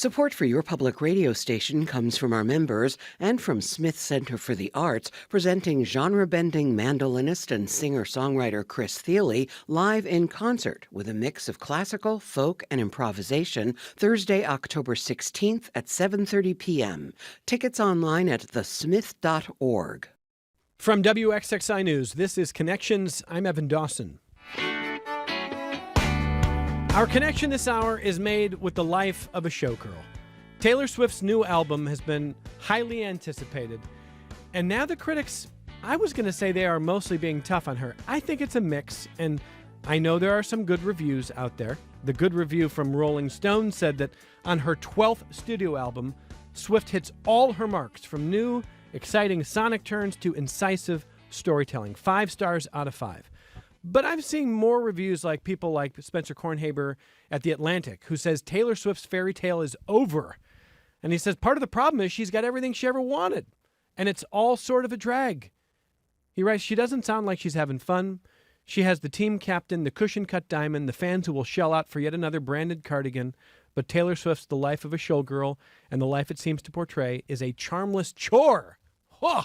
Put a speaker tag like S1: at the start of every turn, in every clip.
S1: Support for your public radio station comes from our members and from Smith Center for the Arts, presenting genre-bending mandolinist and singer-songwriter Chris Thiele live in concert with a mix of classical, folk, and improvisation Thursday, October 16th at 7:30 p.m. Tickets online at thesmith.org.
S2: From WXXI News, this is Connections. I'm Evan Dawson. Our connection this hour is made with the life of a showgirl. Taylor Swift's new album has been highly anticipated, and now the critics, I was going to say they are mostly being tough on her. I think it's a mix, and I know there are some good reviews out there. The good review from Rolling Stone said that on her 12th studio album, Swift hits all her marks, from new, exciting sonic turns to incisive storytelling. 5 stars out of 5. But I've seen more reviews like people like Spencer Kornhaber at The Atlantic, who says Taylor Swift's fairy tale is over. And he says part of the problem is she's got everything she ever wanted, and it's all sort of a drag. He writes, she doesn't sound like she's having fun. She has the team captain, the cushion-cut diamond, the fans who will shell out for yet another branded cardigan. But Taylor Swift's The Life of a Showgirl, and the life it seems to portray, is a charmless chore. Huh.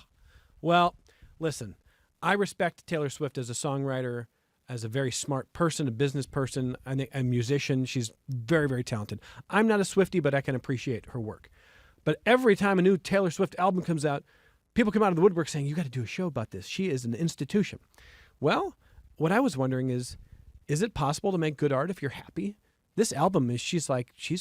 S2: Well, listen, I respect Taylor Swift as a songwriter, as a very smart person, a business person, a musician. She's very, very talented. I'm not a Swiftie, but I can appreciate her work. But every time a new Taylor Swift album comes out, people come out of the woodwork saying, you got to do a show about this. She is an institution. Well, what I was wondering is it possible to make good art if you're happy? This album is, she's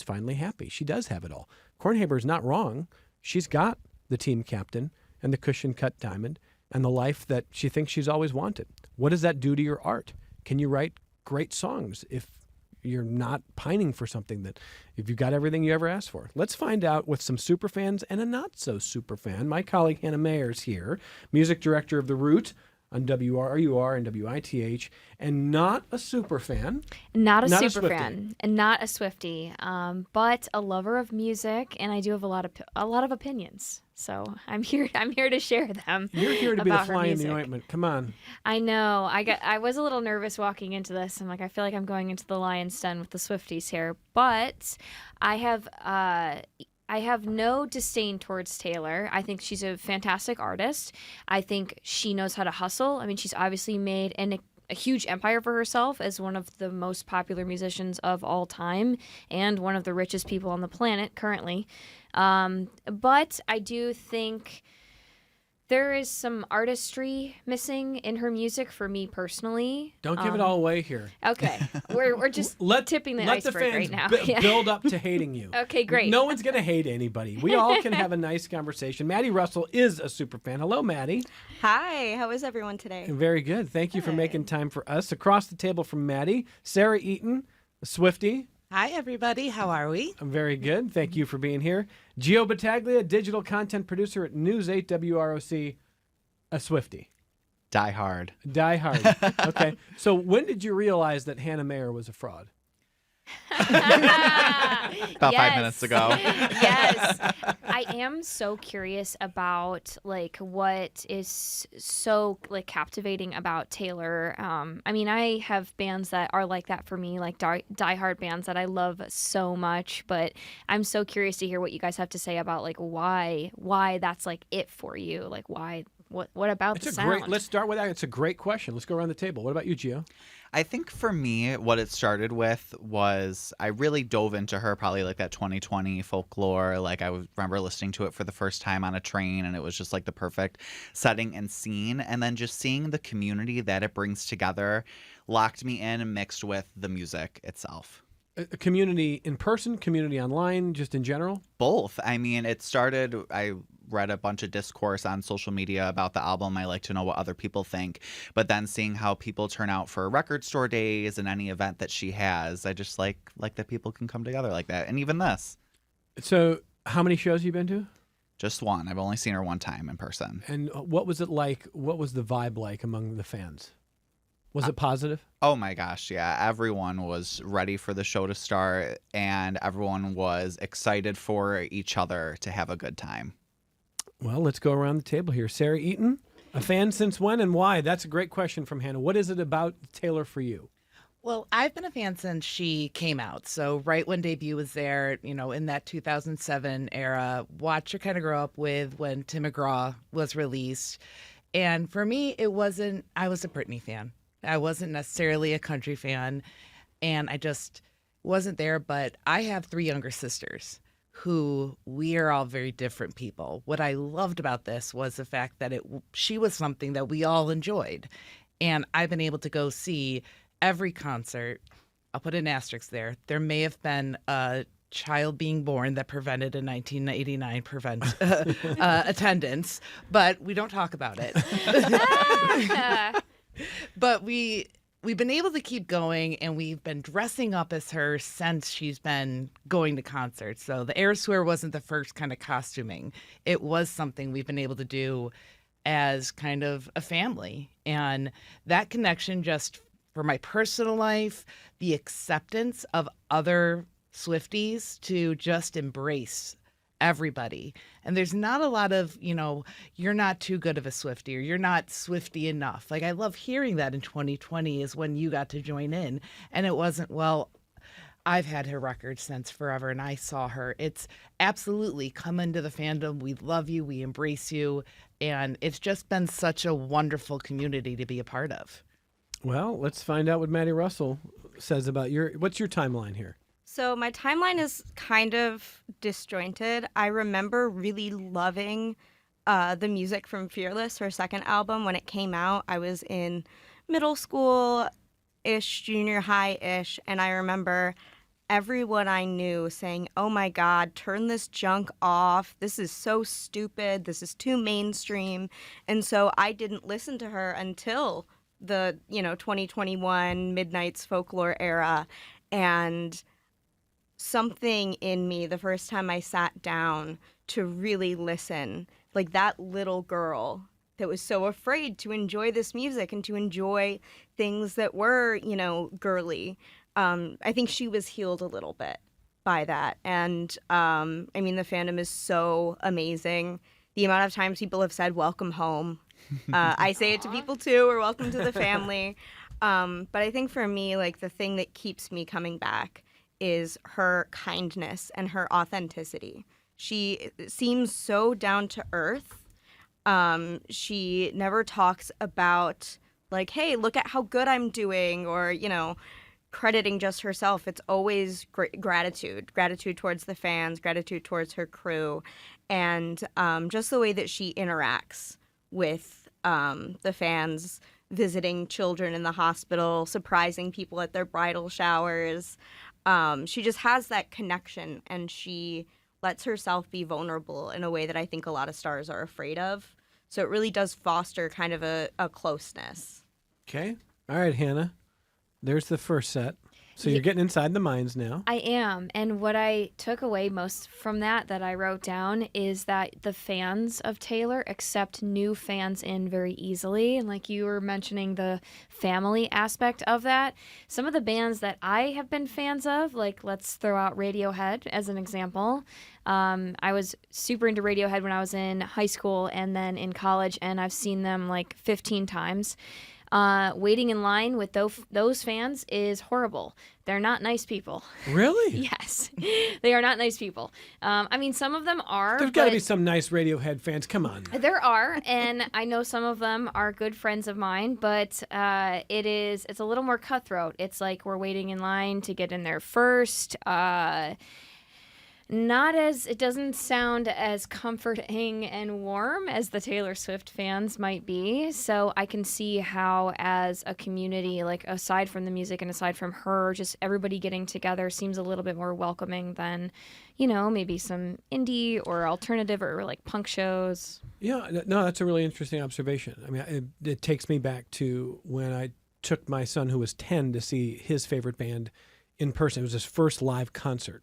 S2: finally happy. She does have it all. Kornhaber's not wrong. She's got the team captain and the cushion-cut diamond and the life that she thinks she's always wanted. What does that do to your art? Can you write great songs if you're not pining for something, that if you've got everything you ever asked for? Let's find out with some super fans and a not so super fan. My colleague Hannah Mayer's here, music director of The Root on WRUR and WITH, and not a super fan.
S3: Not a super fan, and not a Swiftie, but a lover of music, and I do have a lot of opinions. So I'm here to share them.
S2: You're here to be the fly in the ointment. Come on.
S3: I know. I was a little nervous walking into this. I'm like, I feel like I'm going into the lion's den with the Swifties here, but I have no disdain towards Taylor. I think she's a fantastic artist. I think she knows how to hustle. I mean, she's obviously made a huge empire for herself as one of the most popular musicians of all time and one of the richest people on the planet currently. But I do think there is some artistry missing in her music for me personally.
S2: Don't give it all away here.
S3: Okay. We're just tipping the iceberg right now.
S2: Let the fans build up to hating you.
S3: Okay, great.
S2: No one's going to hate anybody. We all can have a nice conversation. Maddie Russell is a super fan. Hello, Maddie.
S4: Hi. How is everyone today?
S2: Very good. Thank you for making time for us. Across the table from Maddie, Sarah Eaton, a Swiftie.
S5: Hi, everybody. How are we?
S2: I'm very good. Thank you for being here. Gio Battaglia, digital content producer at News 8 WROC, a Swiftie.
S6: Die hard.
S2: Die hard. Okay. So when did you realize that Hannah Mayer was a fraud?
S6: About 5 minutes ago.
S3: Yes. I am so curious about what is so captivating about Taylor. I mean, I have bands that are like that for me, like diehard bands that I love so much, but I'm so curious to hear what you guys have to say about why that's it for you. Why what about the sound?
S2: Let's start with that. It's a great question. Let's go around the table. What about you, Gio?
S6: I think for me, what it started with was I really dove into her probably that 2020 folklore. I remember listening to it for the first time on a train, and it was just the perfect setting and scene. And then just seeing the community that it brings together locked me in and mixed with the music itself.
S2: A community in person, community online, just in general?
S6: Both. I mean, it started, I read a bunch of discourse on social media about the album. I like to know what other people think. But then seeing how people turn out for record store days and any event that she has, I just like that people can come together like that. And even this.
S2: So how many shows have you been to?
S6: Just one. I've only seen her one time in person.
S2: And what was it like? What was the vibe like among the fans? Was it positive?
S6: Oh my gosh, yeah. Everyone was ready for the show to start, and everyone was excited for each other to have a good time.
S2: Well, let's go around the table here. Sarah Eaton, a fan since when and why? That's a great question from Hannah. What is it about Taylor for you?
S5: Well, I've been a fan since she came out. So right when debut was there, in that 2007 era, watched her kind of grow up with when Tim McGraw was released. And for me, I was a Britney fan. I wasn't necessarily a country fan. And I just wasn't there. But I have 3 younger sisters who we are all very different people. What I loved about this was the fact that she was something that we all enjoyed. And I've been able to go see every concert. I'll put an asterisk there. There may have been a child being born that prevented a 1989 attendance, but we don't talk about it. But we've been able to keep going, and we've been dressing up as her since she's been going to concerts. So the Eras Tour wasn't the first kind of costuming. It was something we've been able to do as kind of a family. And that connection, just for my personal life, the acceptance of other Swifties to just embrace everybody. And there's not a lot of, you're not too good of a Swiftie, or you're not Swiftie enough. Like, I love hearing that in 2020 is when you got to join in. And it wasn't, well, I've had her record since forever and I saw her. It's absolutely come into the fandom. We love you. We embrace you. And it's just been such a wonderful community to be a part of.
S2: Well, let's find out what Maddie Russell says about what's your timeline here?
S4: So my timeline is kind of disjointed. I remember really loving the music from Fearless, her second album, when it came out. I was in middle school-ish, junior high-ish, and I remember everyone I knew saying, "Oh my God, turn this junk off. This is so stupid. This is too mainstream." And so I didn't listen to her until the 2021 Midnight's Folklore era. And something in me, the first time I sat down to really listen, like that little girl that was so afraid to enjoy this music and to enjoy things that were, girly, I think she was healed a little bit by that. And the fandom is so amazing. The amount of times people have said, "Welcome home." I say it to people too, or "Welcome to the family." But I think for me, like, the thing that keeps me coming back is her kindness and her authenticity. She seems so down to earth. She never talks about, like, "Hey, look at how good I'm doing," or, crediting just herself. It's always gratitude towards the fans, gratitude towards her crew, and just the way that she interacts with the fans, visiting children in the hospital, surprising people at their bridal showers. She just has that connection, and she lets herself be vulnerable in a way that I think a lot of stars are afraid of. So it really does foster kind of a closeness.
S2: Okay. All right, Hannah. There's the first set. So you're getting inside the minds now.
S3: I am. And what I took away most from that I wrote down is that the fans of Taylor accept new fans in very easily. And like you were mentioning, the family aspect of that. Some of the bands that I have been fans of, like let's throw out Radiohead as an example. I was super into Radiohead when I was in high school and then in college, and I've seen them like 15 times. Waiting in line with those fans is horrible. They're not nice people.
S2: Really?
S3: Yes. They are not nice people. Some of them are.
S2: There's got to be some nice Radiohead fans. Come on.
S3: There are, and I know some of them are good friends of mine, but it's a little more cutthroat. It's like we're waiting in line to get in there first. It doesn't sound as comforting and warm as the Taylor Swift fans might be. So I can see how, as a community, like aside from the music and aside from her, just everybody getting together seems a little bit more welcoming than, maybe some indie or alternative or like punk shows.
S2: Yeah, no, that's a really interesting observation. I mean, it takes me back to when I took my son, who was 10, to see his favorite band in person. It was his first live concert.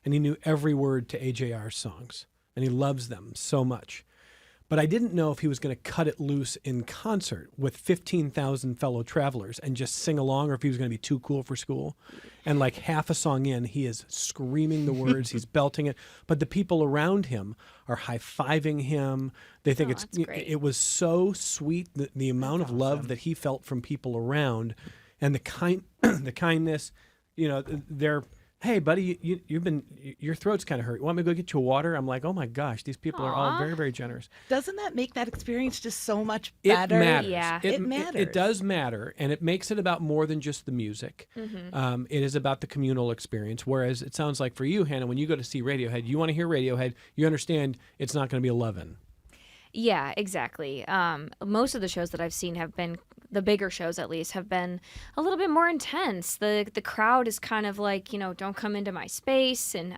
S2: And he knew every word to AJR's songs, and he loves them so much. But I didn't know if he was going to cut it loose in concert with 15,000 fellow travelers and just sing along, or if he was going to be too cool for school. And like half a song in, he is screaming the words, he's belting it. But the people around him are high-fiving him. They think
S3: that's great.
S2: It was so sweet, the amount of love that he felt from people around. and the kindness. You know, they're, hey, buddy, your throat's kind of hurt. You want me to go get you water? I'm like, oh my gosh, these people are all very, very generous.
S5: Doesn't that make that experience just so much better?
S2: It matters.
S3: Yeah.
S2: It
S5: matters.
S2: It does matter, and it makes it about more than just the music. It is about the communal experience. Whereas it sounds like for you, Hannah, when you go to see Radiohead, you want to hear Radiohead. You understand it's not going to be 11.
S3: Yeah, exactly. Most of the shows that I've seen have been, the bigger shows at least, have been a little bit more intense. The crowd is kind of like, don't come into my space. And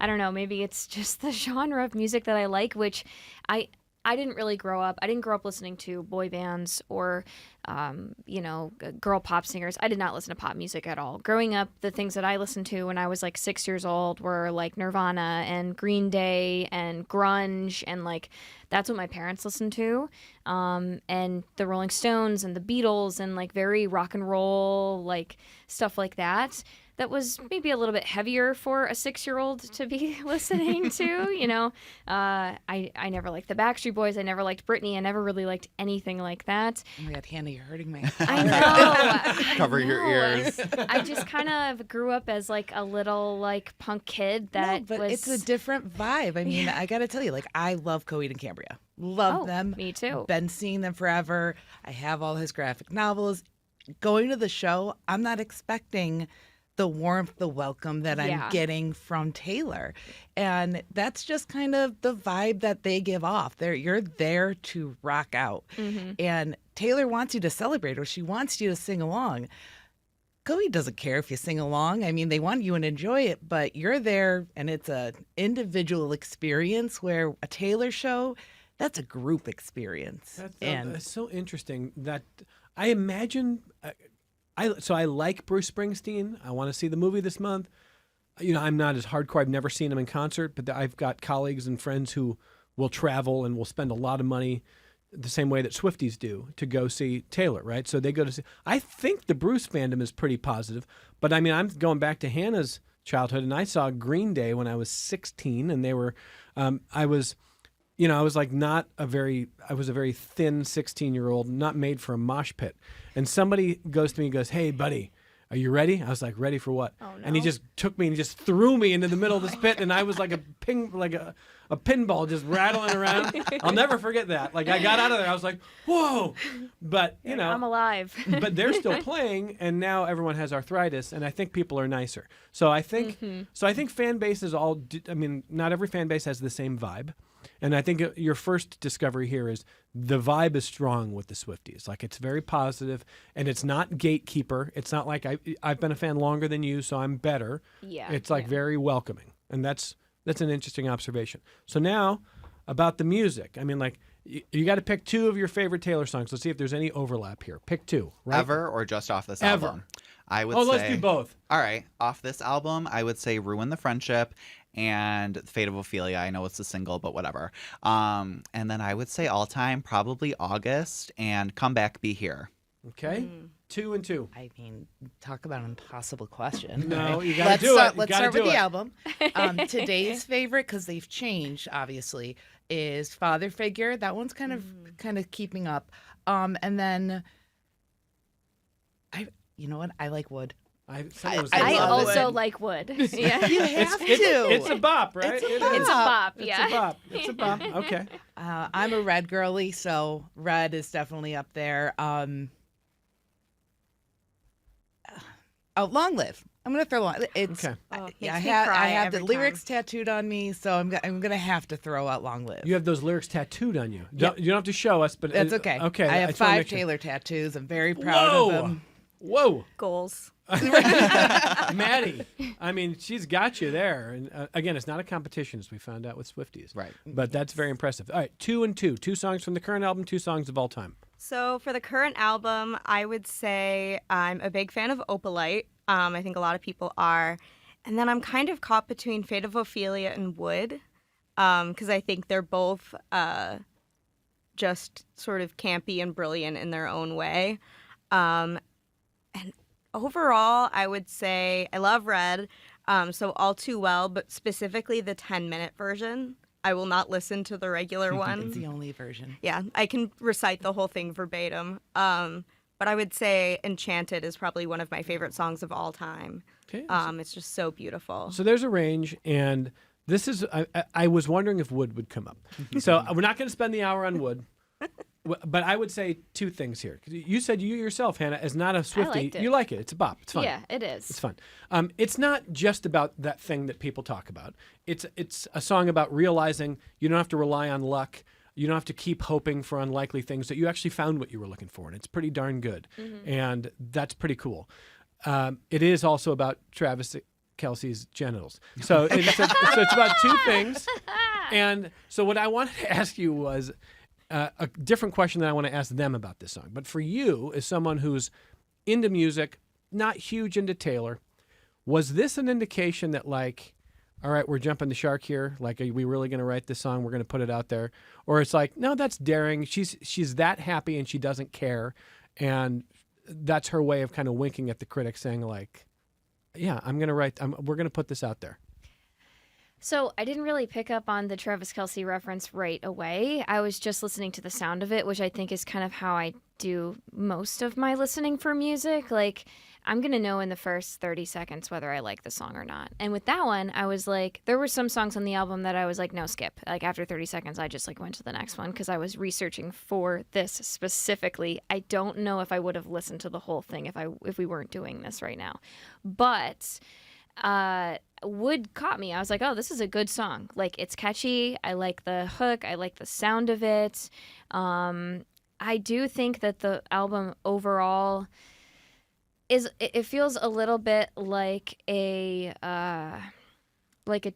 S3: I don't know, maybe it's just the genre of music that I like, which I didn't really grow up. I didn't grow up listening to boy bands or, girl pop singers. I did not listen to pop music at all. Growing up, the things that I listened to when I was like 6 years old were like Nirvana and Green Day and grunge, and like that's what my parents listened to. And the Rolling Stones and the Beatles and like very rock and roll, like stuff like that. That was maybe a little bit heavier for a 6-year-old to be listening to, I never liked the Backstreet Boys. I never liked Britney. I never really liked anything like that.
S5: Oh my God, Hannah, you're hurting me.
S3: I know.
S6: Cover your ears.
S3: I just kind of grew up as like a little like punk kid that
S5: but
S3: was.
S5: it's a different vibe. I mean, I got to tell you, like, I love Coheed and Cambria. Love them.
S3: Me too.
S5: Been seeing them forever. I have all his graphic novels. Going to the show, I'm not expecting the warmth, the welcome that I'm getting from Taylor. And that's just kind of the vibe that they give off. You're there to rock out. And Taylor wants you to celebrate, or she wants you to sing along. Coheed doesn't care if you sing along. I mean, they want you to enjoy it, but you're there, and it's an individual experience, where a Taylor show, that's a group experience.
S2: That's so interesting that I imagine... I like Bruce Springsteen. I want to see the movie this month. I'm not as hardcore. I've never seen him in concert, but I've got colleagues and friends who will travel and will spend a lot of money the same way that Swifties do to go see Taylor, right? So they go to see... I think the Bruce fandom is pretty positive, but I mean, I'm going back to Hannah's childhood, and I saw Green Day when I was 16, and they were... I was like I was a very thin 16-year-old, not made for a mosh pit. And somebody goes to me and goes, hey, buddy, are you ready? I was like, ready for what?
S3: Oh, no.
S2: And he just took me and just threw me into the middle of this pit, and I was like a pinball just rattling around. I'll never forget that. Like, I got out of there, I was like, whoa. But,
S3: I'm alive.
S2: but they're still playing, and now everyone has arthritis, and I think people are nicer. So I think fan base is all, not every fan base has the same vibe. And I think your first discovery here is the vibe is strong with the Swifties. Like, it's very positive, and it's not gatekeeper. It's not like I've been a fan longer than you, so I'm better.
S3: Yeah.
S2: It's like very welcoming, and that's an interesting observation. So now about the music. I mean, like, you got to pick two of your favorite Taylor songs. Let's see if there's any overlap here. Pick two, right?
S6: Ever or just off this
S2: Ever.
S6: album? I would say...
S2: let's do both.
S6: All right. Off this album, I would say Ruin the Friendship and Fate of Ophelia. I know it's a single, but whatever. And then I would say all time, probably August and Come Back, Be Here.
S2: Okay. 2 and 2.
S5: I mean, talk about an impossible question.
S2: No, you got to do it.
S5: Let's start with the album. Today's favorite, because they've changed, obviously, is Father Figure. That one's kind of keeping up. And then, you know what? I like Wood.
S3: I also like Wood. Yeah.
S5: You have to.
S2: It's a bop, right?
S3: It's a bop, yeah.
S2: It's a bop. It's a bop. Okay.
S5: I'm a Red girly, so Red is definitely up there. Long Live. I'm gonna throw Long. It's
S2: okay.
S5: I have the lyrics tattooed on me, so I'm gonna have to throw out Long Live.
S2: You have those lyrics tattooed on you. You don't have to show us, but
S5: that's okay.
S2: Okay.
S5: I have 5 Taylor tattoos. I'm very proud of them.
S2: Whoa.
S4: Goals.
S2: Maddie, I mean, she's got you there. And again, it's not a competition, as we found out with Swifties.
S6: Right.
S2: But that's very impressive. All right, 2 and 2. 2 songs from the current album, 2 songs of all time.
S4: So for the current album, I would say I'm a big fan of Opalite. I think a lot of people are. And then I'm kind of caught between Fate of Ophelia and Wood, because I think they're both just sort of campy and brilliant in their own way. And overall, I would say I love Red, so All Too Well, but specifically the 10-minute version. I will not listen to the regular one.
S5: It's the only version.
S4: Yeah, I can recite the whole thing verbatim. but I would say Enchanted is probably one of my favorite songs of all time.
S2: Okay.
S4: It's just so beautiful.
S2: So there's a range, and this is. I was wondering if Wood would come up. So we're not going to spend the hour on Wood, but I would say two things here. You said you yourself, Hannah, as not a Swiftie,
S3: liked it.
S2: you like it. It's a bop. It's fun.
S3: Yeah, it is.
S2: It's fun. It's not just about that thing that people talk about. It's a song about realizing you don't have to rely on luck. You don't have to keep hoping for unlikely things, that you actually found what you were looking for, and it's pretty darn good. And that's pretty cool. It is also about Travis Kelce's genitals. So it's about two things. And so what I wanted to ask you was a different question that I want to ask them about this song. But for you, as someone who's into music, not huge into Taylor, was this an indication that, like, all right, we're jumping the shark here. Like, are we really going to write this song? We're going to put it out there. Or it's like, no, that's daring. She's that happy and she doesn't care. And that's her way of kind of winking at the critics, saying, like, yeah, I'm going to write, we're going to put this out there.
S3: So I didn't really pick up on the Travis Kelce reference right away. I was just listening to the sound of it, which I think is kind of how I do most of my listening for music. Like, I'm going to know in the first 30 seconds whether I like the song or not. And with that one, I was like, there were some songs on the album that I was like, no, skip. Like, after 30 seconds, I just like went to the next one because I was researching for this specifically. I don't know if I would have listened to the whole thing if we weren't doing this right now. But Wood caught me. I was like, oh, this is a good song. Like, it's catchy. I like the hook. I like the sound of it. I do think that the album overall it feels a little bit like a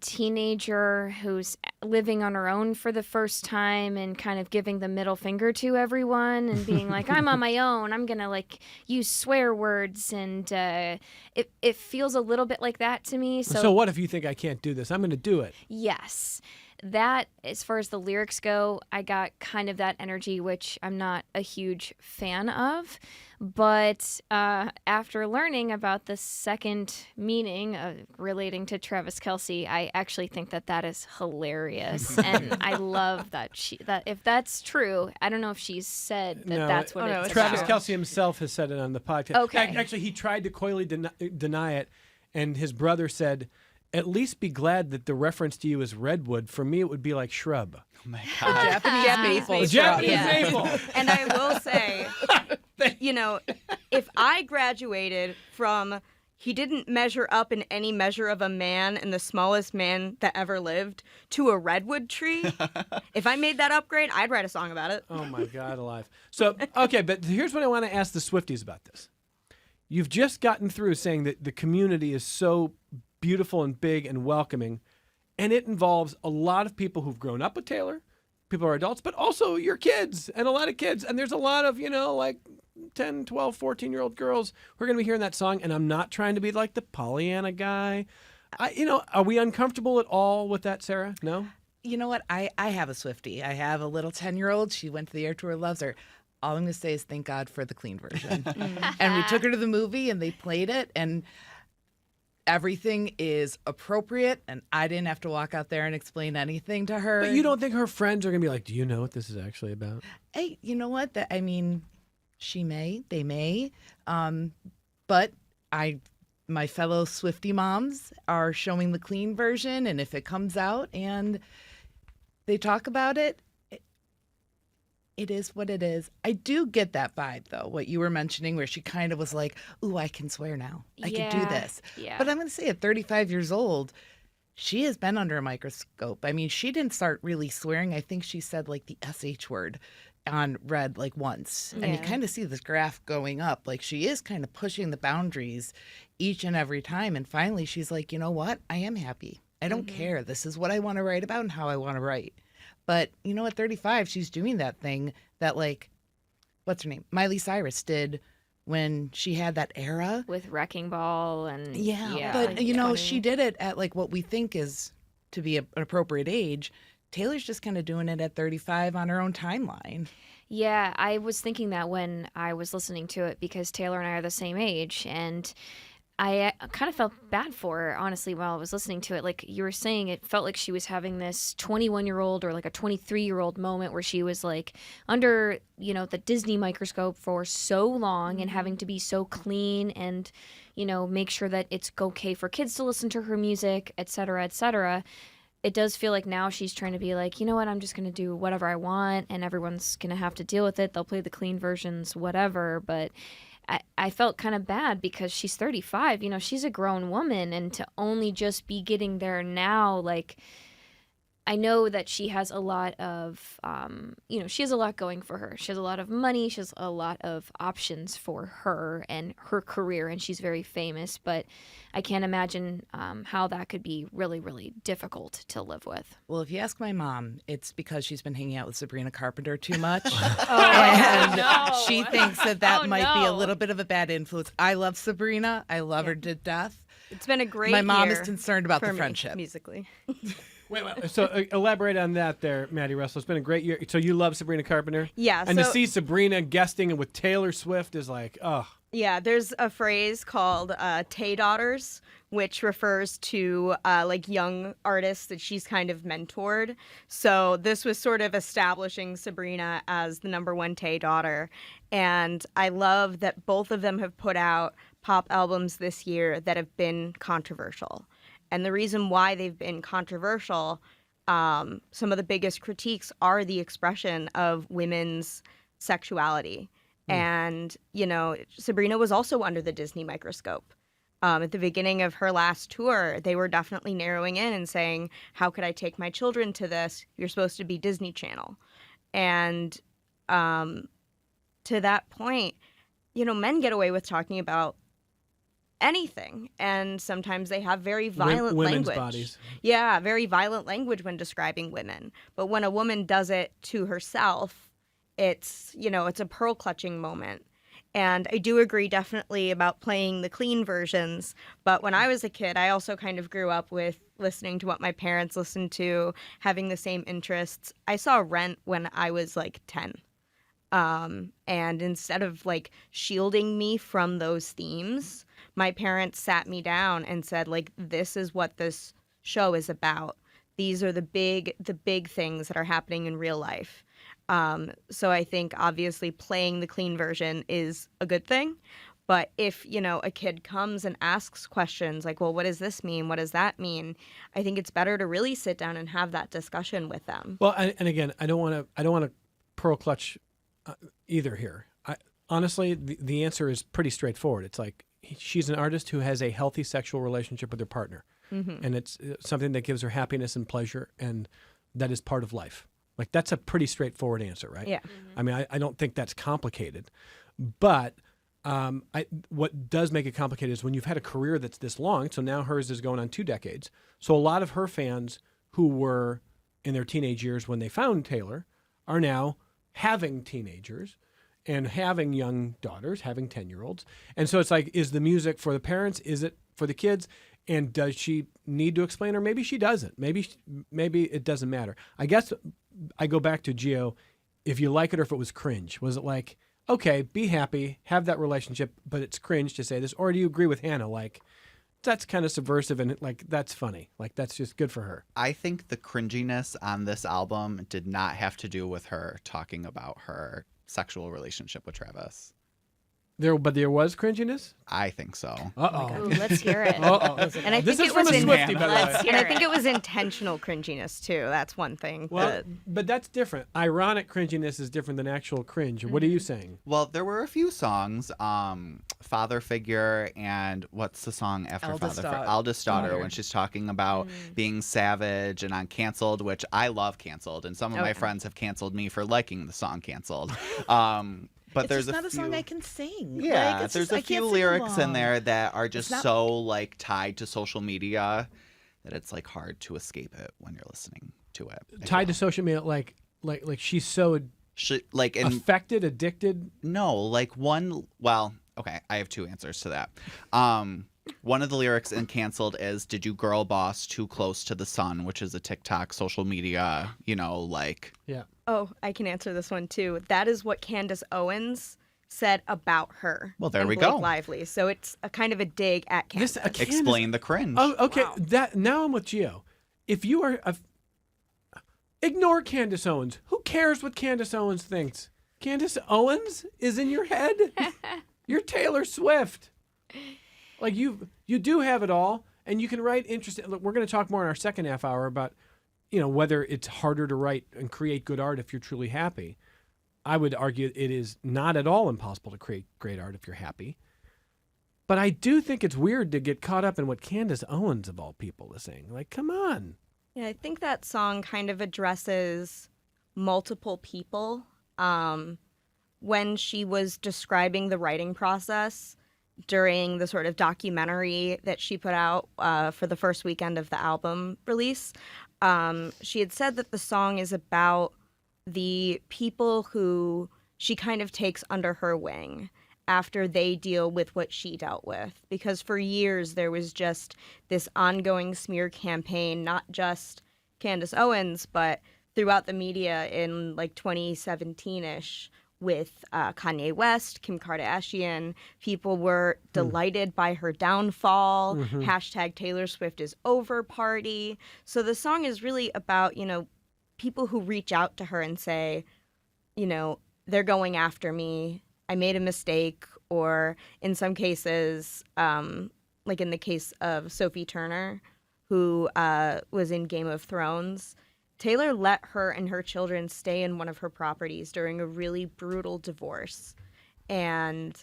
S3: teenager who's living on her own for the first time and kind of giving the middle finger to everyone and being like, I'm on my own. I'm going to like use swear words. And it feels a little bit like that to me.
S2: So what if you think I can't do this? I'm going to do it.
S3: Yes. That, as far as the lyrics go, I got kind of that energy, which I'm not a huge fan of. But after learning about the second meaning relating to Travis Kelce, I actually think that is hilarious. And I love that that if that's true, I don't know if she's said that that's what it's
S2: Travis
S3: about.
S2: Kelce himself has said it on the podcast.
S3: Okay.
S2: Actually, he tried to coyly deny it, and his brother said, at least be glad that the reference to you is redwood. For me, it would be like shrub.
S6: Oh my God.
S5: Japanese maple.
S2: Japanese maple.
S4: And I will say, you know, if I graduated from he didn't measure up in any measure of a man and the smallest man that ever lived to a redwood tree, if I made that upgrade, I'd write a song about it.
S2: Oh, my God, alive. So, okay, but here's what I want to ask the Swifties about this. You've just gotten through saying that the community is so beautiful and big and welcoming, and it involves a lot of people who've grown up with Taylor, people who are adults, but also your kids and a lot of kids. And there's a lot of, like 10, 12, 14-year-old girls who are going to be hearing that song, and I'm not trying to be like the Pollyanna guy. Are we uncomfortable at all with that, Sarah? No?
S5: You know what? I have a Swiftie. I have a little 10-year-old. She went to the air tour, loves her. All I'm going to say is thank God for the clean version. And we took her to the movie, and they played it, and everything is appropriate, and I didn't have to walk out there and explain anything to her.
S2: But you don't think her friends are going to be like, do you know what this is actually about?
S5: Hey, you know what? She may, they may, but my fellow Swiftie moms are showing the clean version, and if it comes out and they talk about it, it is what it is. I do get that vibe, though, what you were mentioning, where she kind of was like, ooh, I can swear now. I can do this.
S3: Yeah.
S5: But I'm going to say at 35 years old, she has been under a microscope. I mean, she didn't start really swearing. I think she said like the SH word on Red like once. And you kind of see this graph going up. Like, she is kind of pushing the boundaries each and every time. And finally, she's like, you know what? I am happy. I don't care. This is what I want to write about and how I want to write. But, at 35, she's doing that thing that, like, what's her name? Miley Cyrus did when she had that era.
S3: With Wrecking Ball and...
S5: But, she did it at, like, what we think is to be an appropriate age. Taylor's just kind of doing it at 35 on her own timeline.
S3: Yeah, I was thinking that when I was listening to it, because Taylor and I are the same age, and I kind of felt bad for her, honestly, while I was listening to it. Like you were saying, it felt like she was having this 21-year-old or like a 23-year-old moment where she was like under, the Disney microscope for so long and having to be so clean and, make sure that it's okay for kids to listen to her music, et cetera, et cetera. It does feel like now she's trying to be like, you know what, I'm just going to do whatever I want and everyone's going to have to deal with it. They'll play the clean versions, whatever. But I felt kind of bad because she's 35, she's a grown woman, and to only just be getting there now, like, I know that she has a lot of, she has a lot going for her. She has a lot of money. She has a lot of options for her and her career, and she's very famous. But I can't imagine how that could be really, really difficult to live with.
S5: Well, if you ask my mom, it's because she's been hanging out with Sabrina Carpenter too much. She thinks that might be a little bit of a bad influence. I love Sabrina. I love her to death.
S4: It's been a great
S5: My mom
S4: year
S5: is concerned about
S4: for
S5: the
S4: me,
S5: friendship.
S4: musically.
S2: Wait. So elaborate on that there, Maddie Russell. It's been a great year. So you love Sabrina Carpenter?
S4: Yeah.
S2: And to see Sabrina guesting with Taylor Swift is like, oh.
S4: Yeah, there's a phrase called Tay daughters, which refers to like young artists that she's kind of mentored. So this was sort of establishing Sabrina as the number one Tay daughter. And I love that both of them have put out pop albums this year that have been controversial. And the reason why they've been controversial, some of the biggest critiques are the expression of women's sexuality. And, Sabrina was also under the Disney microscope. At the beginning of her last tour, they were definitely narrowing in and saying, how could I take my children to this? You're supposed to be Disney Channel. And to that point, men get away with talking about anything, and sometimes they have very violent
S2: women's
S4: language.
S2: Bodies.
S4: Yeah, very violent language when describing women. But when a woman does it to herself, it's it's a pearl clutching moment. And I do agree definitely about playing the clean versions. But when I was a kid, I also kind of grew up with listening to what my parents listened to, having the same interests. I saw Rent when I was like 10. And instead of like shielding me from those themes, my parents sat me down and said, like, this is what this show is about. These are the big things that are happening in real life. So I think obviously playing the clean version is a good thing. But if, a kid comes and asks questions like, well, what does this mean? What does that mean? I think it's better to really sit down and have that discussion with them.
S2: Well, and again, I don't want to pearl clutch either here. Honestly, the answer is pretty straightforward. It's like she's an artist who has a healthy sexual relationship with her partner. Mm-hmm. And it's something that gives her happiness and pleasure, and that is part of life. Like, that's a pretty straightforward answer, right?
S4: Yeah.
S3: Mm-hmm.
S2: I mean, I don't think that's complicated. But what does make it complicated is when you've had a career that's this long, so now hers is going on 2 decades. So a lot of her fans who were in their teenage years when they found Taylor are now having teenagers and having young daughters, having 10-year-olds. And so it's like, is the music for the parents? Is it for the kids? And does she need to explain, or maybe she doesn't? Maybe it doesn't matter. I guess I go back to Gio, if you like it or if it was cringe. Was it like, okay, be happy, have that relationship, but it's cringe to say this? Or do you agree with Hannah, like, that's kind of subversive and like that's funny, like that's just good for her?
S6: I think the cringiness on this album did not have to do with her talking about her sexual relationship with Travis.
S2: But there was cringiness?
S6: I think so.
S2: Uh-oh.
S3: Ooh, let's hear it.
S2: Uh-oh.
S4: And I
S2: This
S4: think
S2: is
S4: it was
S2: from a
S4: in-
S2: Swiftie, by the way.
S3: Let's hear
S4: And I
S3: it.
S4: think it was intentional cringiness too. That's one thing.
S2: Well, but that's different. Ironic cringiness is different than actual cringe. What are you saying?
S6: Well, there were a few songs, Father Figure, and what's the song after
S5: Eldest
S6: Father Figure?
S5: Daughter.
S6: Eldest Daughter, when she's talking about being savage, and on Canceled, which I love Canceled, and some of my friends have canceled me for liking the song Canceled. But
S5: It's
S6: there's
S5: just
S6: a
S5: not
S6: few...
S5: a song I can sing.
S6: Yeah,
S5: Like, it's
S6: there's
S5: just,
S6: a
S5: I
S6: few
S5: can't sing
S6: lyrics in
S5: along.
S6: there that are just
S5: not-
S6: so like tied to social media that it's like hard to escape it when you're listening to it. I
S2: Tied to
S6: feel.
S2: social media, like she's so
S6: like in
S2: affected, addicted.
S6: no, like one. Well, okay, I have two answers to that. One of the lyrics in Canceled is, "Did you girl boss too close to the sun?" which is a TikTok social media, like
S2: Yeah.
S4: Oh, I can answer this one too. That is what Candace Owens said about her.
S6: Well, there
S4: in
S6: we
S4: Blake
S6: go.
S4: Lively. So it's a kind of a dig at Candace.
S6: Explain the cringe.
S2: Oh, okay.
S4: Wow.
S2: That now I'm with Gio. If you are ignore Candace Owens. Who cares what Candace Owens thinks? Candace Owens is in your head. You're Taylor Swift. Like you do have it all, and you can write interesting. Look, we're going to talk more in our second half hour about, whether it's harder to write and create good art if you're truly happy. I would argue it is not at all impossible to create great art if you're happy. But I do think it's weird to get caught up in what Candace Owens, of all people, is saying. Like, come on.
S4: Yeah, I think that song kind of addresses multiple people. When she was describing the writing process during the sort of documentary that she put out for the first weekend of the album release, she had said that the song is about the people who she kind of takes under her wing after they deal with what she dealt with. Because for years there was just this ongoing smear campaign, not just Candace Owens, but throughout the media in like 2017-ish with Kanye West, Kim Kardashian. People were delighted by her downfall. Hashtag Taylor Swift is over party. So the song is really about, people who reach out to her and say, they're going after me. I made a mistake. Or in some cases, like in the case of Sophie Turner, who was in Game of Thrones, Taylor let her and her children stay in one of her properties during a really brutal divorce. And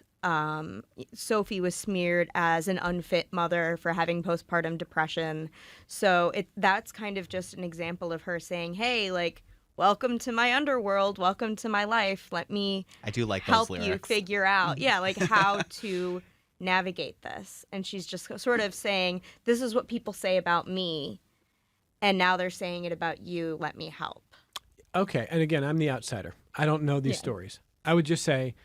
S4: Sophie was smeared as an unfit mother for having postpartum depression. So that's kind of just an example of her saying, hey, like, welcome to my underworld. Welcome to my life. Let me
S6: I do like
S4: help
S6: those
S4: you
S6: lyrics.
S4: figure out, like how to navigate this. And she's just sort of saying, this is what people say about me. And now they're saying it about you. Let me help.
S2: Okay, and again, I'm the outsider. I don't know these stories. I would just say,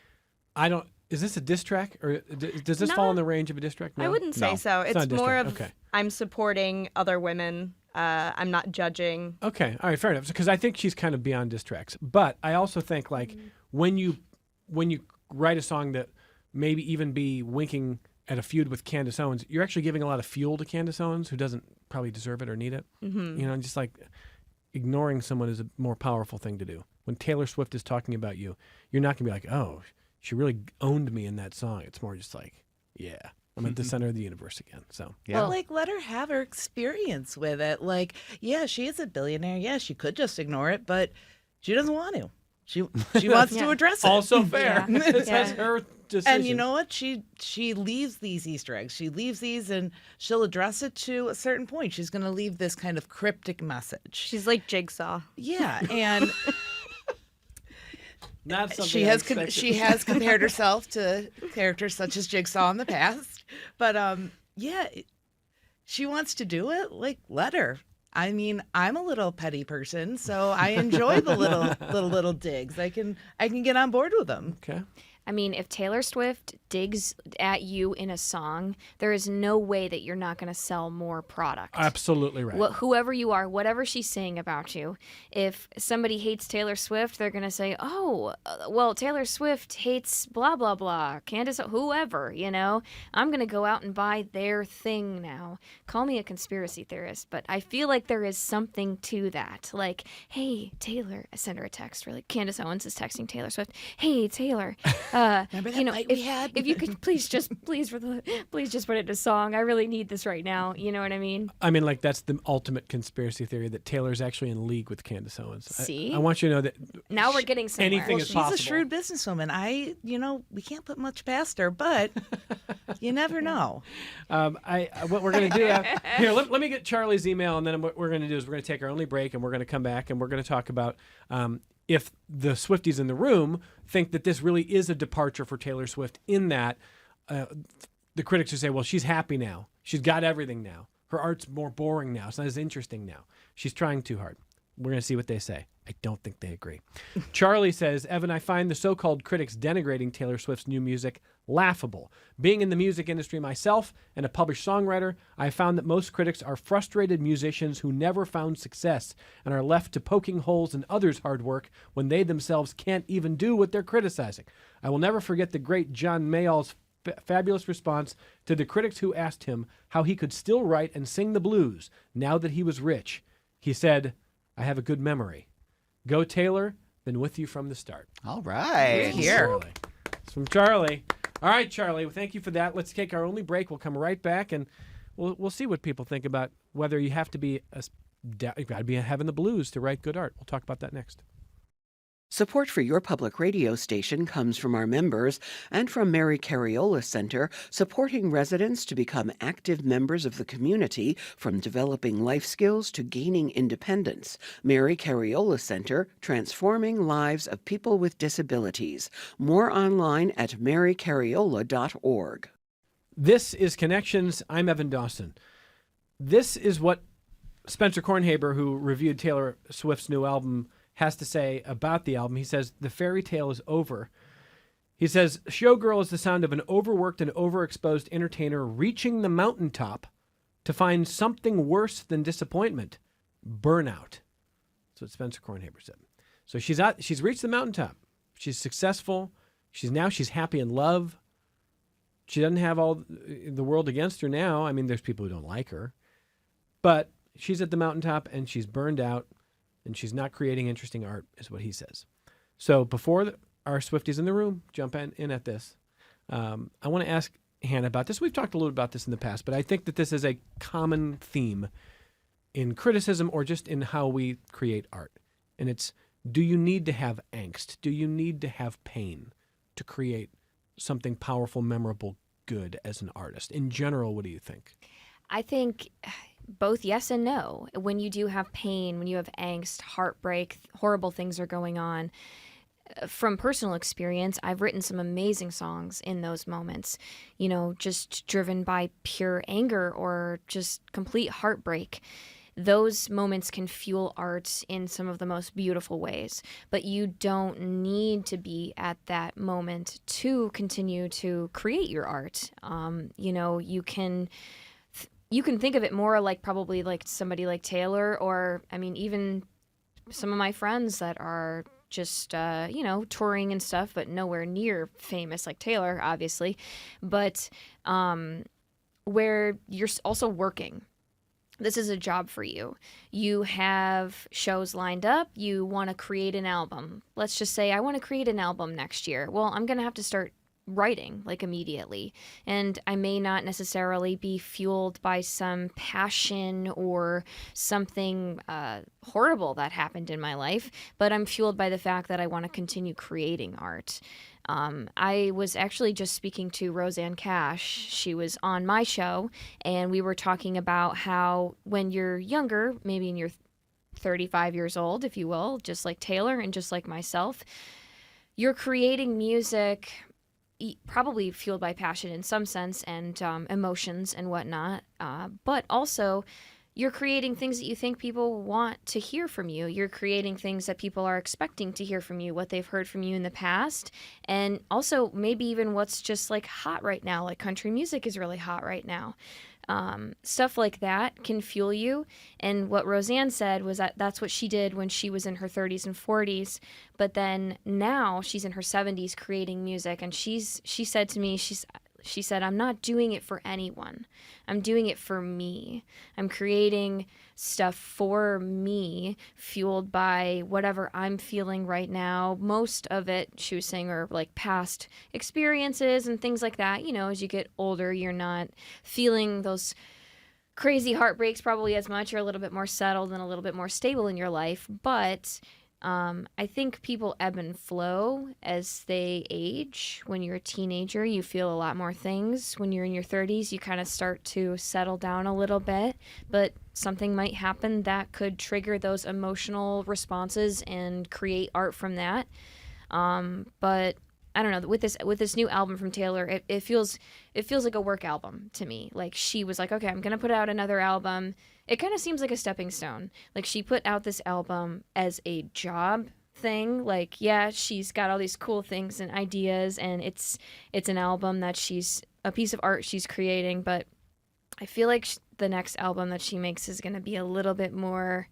S2: is this a diss track? Or does this fall in the range of a diss track? No?
S4: I wouldn't say
S6: No.
S4: so.
S2: It's not a
S4: It's
S2: diss
S4: more
S2: track.
S4: of
S2: Okay.
S4: I'm supporting other women. I'm not judging.
S2: Okay, all right, fair enough. Because I think she's kind of beyond diss tracks. But I also think, like, when you write a song that maybe even be winking at a feud with Candace Owens, you're actually giving a lot of fuel to Candace Owens, who doesn't probably deserve it or need it. Just like ignoring someone is a more powerful thing to do. When Taylor Swift is talking about you, you're not going to be like, oh, she really owned me in that song. It's more just like, yeah, I'm at the center of the universe again. So,
S6: Yeah.
S5: Well, like, let her have her experience with it. Like, yeah, she is a billionaire. Yeah, she could just ignore it, but she doesn't want to. She wants to address it.
S2: also fair.
S4: Yeah.
S2: That's her decision.
S5: And you know what? She leaves these Easter eggs. She leaves these, and she'll address it to a certain point. She's going to leave this kind of cryptic message.
S4: She's like Jigsaw.
S5: Yeah, and
S2: Not something
S5: she
S2: I
S5: has
S2: expected.
S5: she has compared herself to characters such as Jigsaw in the past. But she wants to do it. Like, let her. I mean, I'm a little petty person, so I enjoy the little digs. I can get on board with them.
S2: Okay.
S3: I mean, if Taylor Swift digs at you in a song, there is no way that you're not going to sell more product.
S2: Absolutely right.
S3: Whoever you are, whatever she's saying about you, if somebody hates Taylor Swift, they're going to say, oh, well, Taylor Swift hates blah, blah, blah, Candace, whoever, I'm going to go out and buy their thing now. Call me a conspiracy theorist, but I feel like there is something to that. Like, hey, Taylor, I send her a text, really. Candace Owens is texting Taylor Swift. Hey, Taylor.
S5: Remember that fight we had?
S3: If you could please just put it in a song. I really need this right now. You know what I mean?
S2: I mean, like, that's the ultimate conspiracy theory that Taylor's actually in league with Candace Owens.
S3: See?
S2: I want you to know that
S3: Now we're getting somewhere.
S2: anything is
S5: She's
S2: possible.
S5: a shrewd businesswoman. We can't put much past her, but you never know.
S2: What we're going to do here, let me get Charlie's email, and then what we're going to do is we're going to take our only break, and we're going to come back, and we're going to talk about if the Swifties in the room think that this really is a departure for Taylor Swift, in that the critics who say, well, she's happy now. She's got everything now. Her art's more boring now. It's not as interesting now. She's trying too hard. We're going to see what they say. I don't think they agree. Charlie says, Evan, I find the so-called critics denigrating Taylor Swift's new music laughable. Being in the music industry myself and a published songwriter, I found that most critics are frustrated musicians who never found success and are left to poking holes in others' hard work when they themselves can't even do what they're criticizing. I will never forget the great John Mayall's fabulous response to the critics who asked him how he could still write and sing the blues now that he was rich. He said, I have a good memory. Go Taylor, been with you from the start.
S6: All right.
S5: Here.
S2: It's from Charlie. All right, Charlie, well, thank you for that. Let's take our only break. We'll come right back, and we'll see what people think about whether you have to be you've got to be having the blues to write good art. We'll talk about that next.
S1: Support for your public radio station comes from our members and from Mary Cariola Center, supporting residents to become active members of the community, from developing life skills to gaining independence. Mary Cariola Center, transforming lives of people with disabilities. More online at marycariola.org.
S2: This is Connections. I'm Evan Dawson. This is what Spencer Kornhaber, who reviewed Taylor Swift's new album, has to say about the album. He says, the fairy tale is over. He says, Showgirl is the sound of an overworked and overexposed entertainer reaching the mountaintop to find something worse than disappointment, burnout. That's what Spencer Kornhaber said. So she's reached the mountaintop. She's successful. She's happy in love. She doesn't have all the world against her now. I mean, there's people who don't like her. But she's at the mountaintop and she's burned out. And she's not creating interesting art, is what he says. So before our Swifties in the room jump in at this, I want to ask Hannah about this. We've talked a little about this in the past, but I think that this is a common theme in criticism or just in how we create art. And it's, do you need to have angst? Do you need to have pain to create something powerful, memorable, good as an artist? In general, what do you think?
S3: I think both yes and no. When you do have pain, when you have angst, heartbreak, horrible things are going on. From personal experience, I've written some amazing songs in those moments, just driven by pure anger or just complete heartbreak. Those moments can fuel art in some of the most beautiful ways, but you don't need to be at that moment to continue to create your art. You can think of it more like probably like somebody like Taylor, or I mean, even some of my friends that are just, touring and stuff, but nowhere near famous like Taylor, obviously, but where you're also working. This is a job for you. You have shows lined up. You want to create an album. Let's just say I want to create an album next year. Well, I'm going to have to start writing immediately, and I may not necessarily be fueled by some passion or something horrible that happened in my life, but I'm fueled by the fact that I want to continue creating art. I was actually just speaking to Roseanne Cash. She was on my show, and we were talking about how when you're younger, maybe in your 35 years old, if you will, just like Taylor and just like myself, you're creating music probably fueled by passion in some sense and emotions and whatnot, but also you're creating things that you think people want to hear from you. You're creating things that people are expecting to hear from you, what they've heard from you in the past, and also maybe even what's just hot right now, like country music is really hot right now. Stuff like that can fuel you. And what Roseanne said was that that's what she did when she was in her 30s and 40s. But then now she's in her 70s creating music. And she said to me, she said, I'm not doing it for anyone. I'm doing it for me. I'm creating stuff for me, fueled by whatever I'm feeling right now. Most of it, she was saying, are past experiences and things like that. As you get older, you're not feeling those crazy heartbreaks probably as much. You're a little bit more settled and a little bit more stable in your life. But I think people ebb and flow as they age. When you're a teenager, you feel a lot more things. When you're in your 30s, you kind of start to settle down a little bit. But something might happen that could trigger those emotional responses and create art from that. But I don't know, with this new album from Taylor, it feels like a work album to me. Like she was like, okay, I'm gonna put out another album. It kind of seems like a stepping stone. Like she put out this album as a job thing. Like, yeah, she's got all these cool things and ideas, and it's an album that she's a piece of art she's creating. But I feel like the next album that she makes is gonna be a little bit more.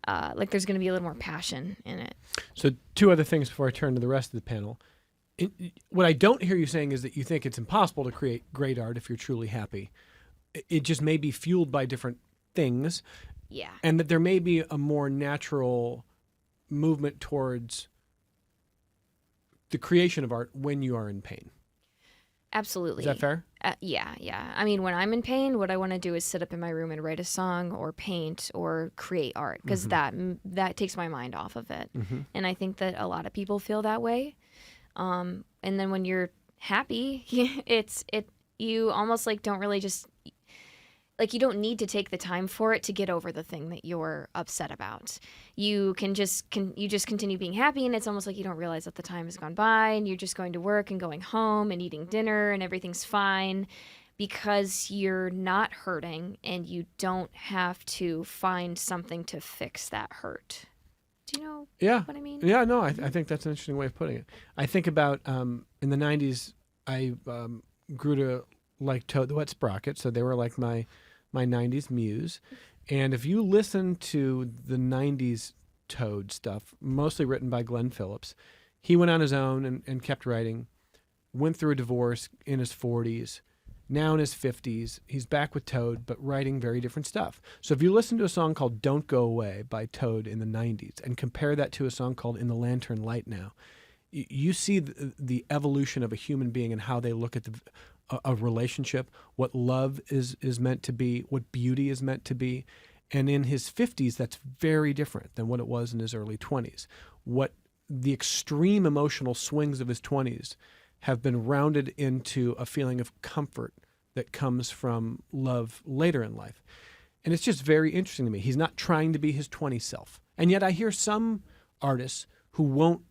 S3: Like there's going to be a little more passion in it.
S2: So 2 other things before I turn to the rest of the panel. What I don't hear you saying is that you think it's impossible to create great art if you're truly happy. It just may be fueled by different things.
S3: Yeah.
S2: And that there may be a more natural movement towards the creation of art when you are in pain.
S3: Absolutely.
S2: Is that fair?
S3: Yeah. I mean, when I'm in pain, what I want to do is sit up in my room and write a song or paint or create art because that takes my mind off of it. And I think that a lot of people feel that way. And then when you're happy, you almost like don't really just like you don't need to take the time for it to get over the thing that you're upset about. You can just continue being happy, and it's almost like you don't realize that the time has gone by, and you're just going to work and going home and eating dinner, and everything's fine because you're not hurting, and you don't have to find something to fix that hurt. Do you know what I mean?
S2: Yeah, no, I think that's an interesting way of putting it. I think about in the 90s, I grew to like Toad the Wet Sprocket, so they were like my 90s muse. And if you listen to the 90s Toad stuff, mostly written by Glenn Phillips, he went on his own and kept writing, went through a divorce in his 40s, now in his 50s. He's back with Toad, but writing very different stuff. So if you listen to a song called Don't Go Away by Toad in the 90s and compare that to a song called In the Lantern Light now, you see the evolution of a human being and how they look at a relationship, what love is meant to be, what beauty is meant to be. And in his 50s, that's very different than what it was in his early 20s. What the extreme emotional swings of his 20s have been rounded into a feeling of comfort that comes from love later in life. And it's just very interesting to me. He's not trying to be his 20s self. And yet I hear some artists who won't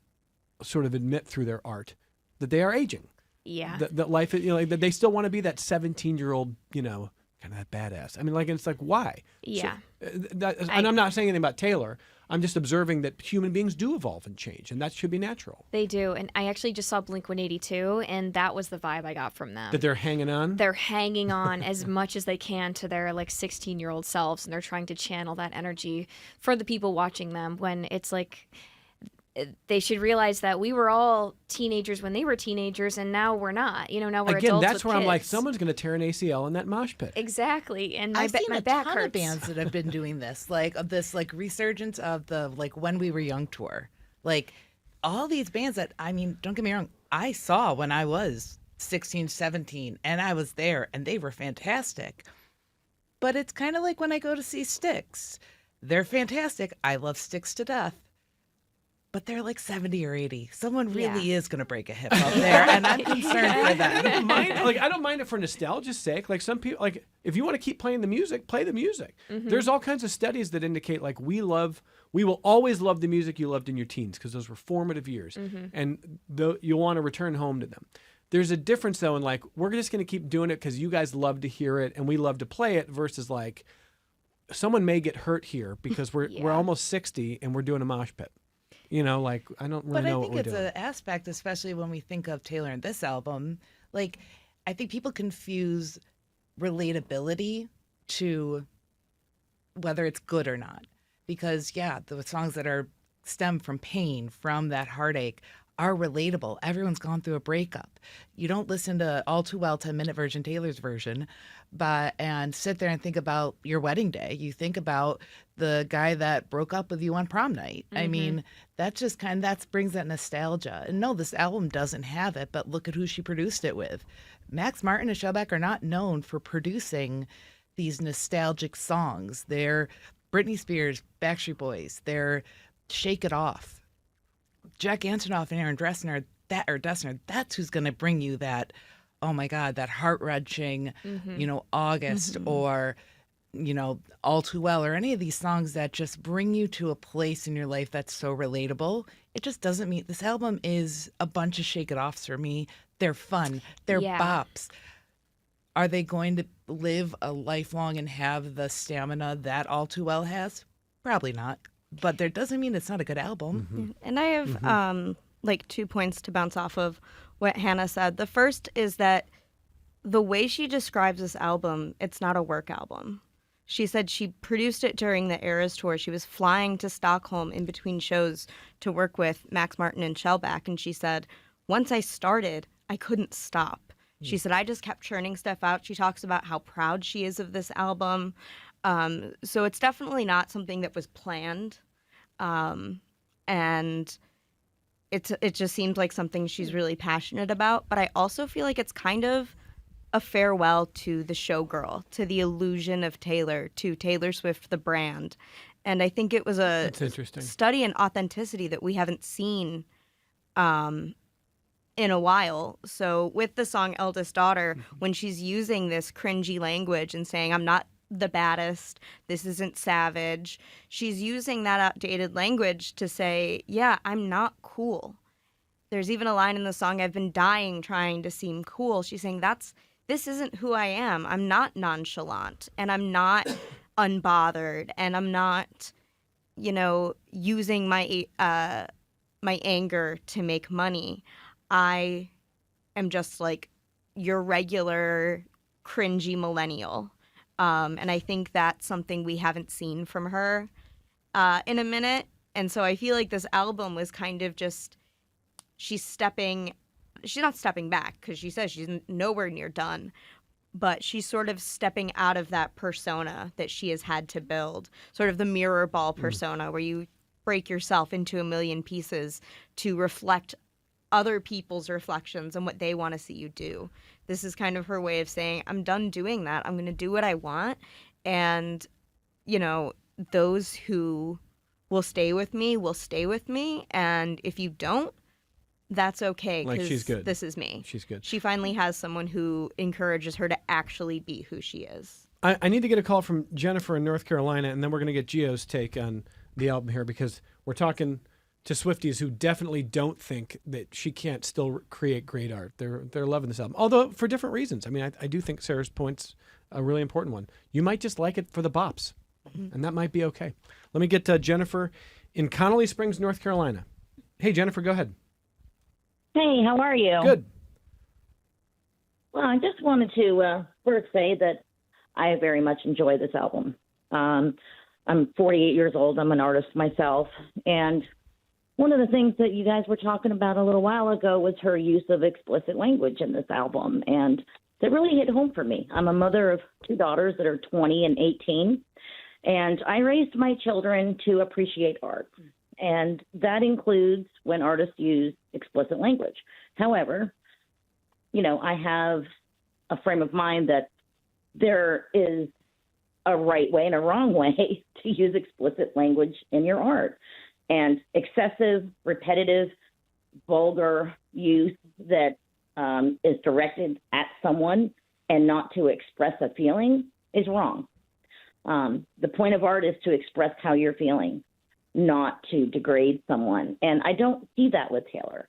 S2: sort of admit through their art that they are aging.
S3: Yeah.
S2: That life, like, that they still want to be that 17-year-old, kind of that badass. I mean, like, it's like, why?
S3: Yeah.
S2: So, and I'm not saying anything about Taylor. I'm just observing that human beings do evolve and change, and that should be natural.
S3: They do. And I actually just saw Blink-182, and that was the vibe I got from them.
S2: That they're hanging on?
S3: They're hanging on as much as they can to their, 16-year-old selves, and they're trying to channel that energy for the people watching them when it's like they should realize that we were all teenagers when they were teenagers, and now we're not. Now we're
S2: Again,
S3: adults
S2: that's
S3: with
S2: where
S3: kids.
S2: I'm like, someone's going to tear an ACL in that mosh pit.
S3: Exactly, and
S5: I've seen
S3: my
S5: a
S3: back
S5: ton
S3: hurts.
S5: of bands that have been doing this, of this resurgence of the When We Were Young tour. All these bands that, I mean, don't get me wrong, I saw when I was 16, 17, and I was there, and they were fantastic. But it's kind of like when I go to see Styx. They're fantastic. I love Styx to death. But they're 70 or 80. Someone really is going to break a hip up there, and I'm concerned for them.
S2: I don't mind it for nostalgia's sake. Some people, if you want to keep playing the music, play the music.
S3: Mm-hmm.
S2: There's all kinds of studies that indicate we will always love the music you loved in your teens because those were formative years, and you'll want to return home to them. There's a difference though in we're just going to keep doing it because you guys love to hear it and we love to play it versus someone may get hurt here because we're almost 60 and we're doing a mosh pit. I don't really know what we're doing.
S5: But I think it's an aspect, especially when we think of Taylor and this album. I think people confuse relatability to whether it's good or not. Because, the songs that stem from pain, from that heartache, are relatable. Everyone's gone through a breakup. You don't listen to All Too Well 10-minute version, Taylor's version, and sit there and think about your wedding day. You think about the guy that broke up with you on prom night. Mm-hmm. I mean, that just that brings that nostalgia. And no, this album doesn't have it, but look at who she produced it with. Max Martin and Shellback are not known for producing these nostalgic songs. They're Britney Spears, Backstreet Boys. They're Shake It Off. Jack Antonoff and Aaron Dessner, that's who's going to bring you that, oh my God, that heart-wrenching, August or All Too Well or any of these songs that just bring you to a place in your life that's so relatable, it just doesn't mean this album is a bunch of shake it offs for me. They're fun. They're
S3: Yeah.
S5: bops. Are they going to live a lifelong and have the stamina that All Too Well has? Probably not. But that doesn't mean it's not a good album.
S4: And I have like 2 points to bounce off of what Hannah said. The first is that the way she describes this album, it's not a work album. She said she produced it during the Eras tour. She was flying to Stockholm in between shows to work with Max Martin and Shellback. And she said, once I started, I couldn't stop. She said, I just kept churning stuff out. She talks about how proud she is of this album. So it's definitely not something that was planned. And it just seems like something she's really passionate about. But I also feel like it's kind of a farewell to the showgirl, to the illusion of Taylor, to Taylor Swift, the brand. And I think it was a
S2: That's interesting.
S4: study in authenticity that we haven't seen in a while. So with the song Eldest Daughter, when she's using this cringy language and saying, I'm not the baddest, this isn't savage, she's using that outdated language to say, yeah, I'm not cool. There's even a line in the song, I've been dying trying to seem cool. She's saying, this isn't who I am. I'm not nonchalant, and I'm not unbothered, and I'm not, using my anger to make money. I am just like your regular cringy millennial. And I think that's something we haven't seen from her in a minute. And so I feel like this album was kind of just, she's not stepping back because she says she's nowhere near done, but she's sort of stepping out of that persona that she has had to build, sort of the mirror ball persona where you break yourself into a million pieces to reflect other people's reflections and what they want to see you do. This is kind of her way of saying, I'm done doing that. I'm going to do what I want. And, those who will stay with me will stay with me. And if you don't, that's okay,
S2: Like,
S4: because
S2: she's good.
S4: this is me.
S2: She's good.
S4: She finally has someone who encourages her to actually be who she is.
S2: I need to get a call from Jennifer in North Carolina, and then we're going to get Gio's take on the album here, because we're talking to Swifties who definitely don't think that she can't still create great art. They're loving this album, although for different reasons. I mean, I do think Sarah's point's a really important one. You might just like it for the bops, and that might be okay. Let me get Jennifer in Connolly Springs, North Carolina. Hey, Jennifer, go ahead.
S7: Hey, how are you?
S2: Good.
S7: Well, I just wanted to first say that I very much enjoy this album. I'm 48 years old. I'm an artist myself. And one of the things that you guys were talking about a little while ago was her use of explicit language in this album. And that really hit home for me. I'm a mother of 2 daughters that are 20 and 18. And I raised my children to appreciate art. And that includes when artists use explicit language. However, I have a frame of mind that there is a right way and a wrong way to use explicit language in your art. And excessive, repetitive, vulgar use that is directed at someone and not to express a feeling is wrong. The point of art is to express how you're feeling, not to degrade someone. And I don't see that with Taylor.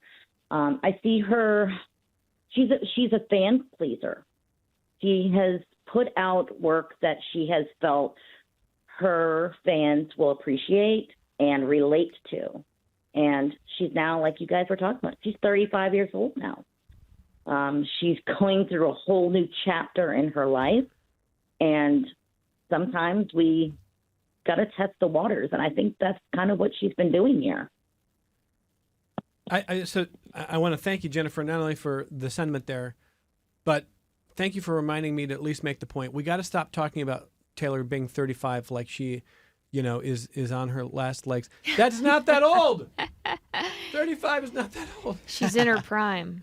S7: I see her, she's a fan pleaser. She has put out work that she has felt her fans will appreciate and relate to. And she's now, like you guys were talking about, she's 35 years old now. She's going through a whole new chapter in her life. And sometimes we got to test the waters. And I think that's kind of what she's been doing here.
S2: So I want to thank you, Jennifer, not only for the sentiment there, but thank you for reminding me to at least make the point. We got to stop talking about Taylor being 35 like she, is on her last legs. That's not that old. 35 is not that old.
S3: She's in her prime.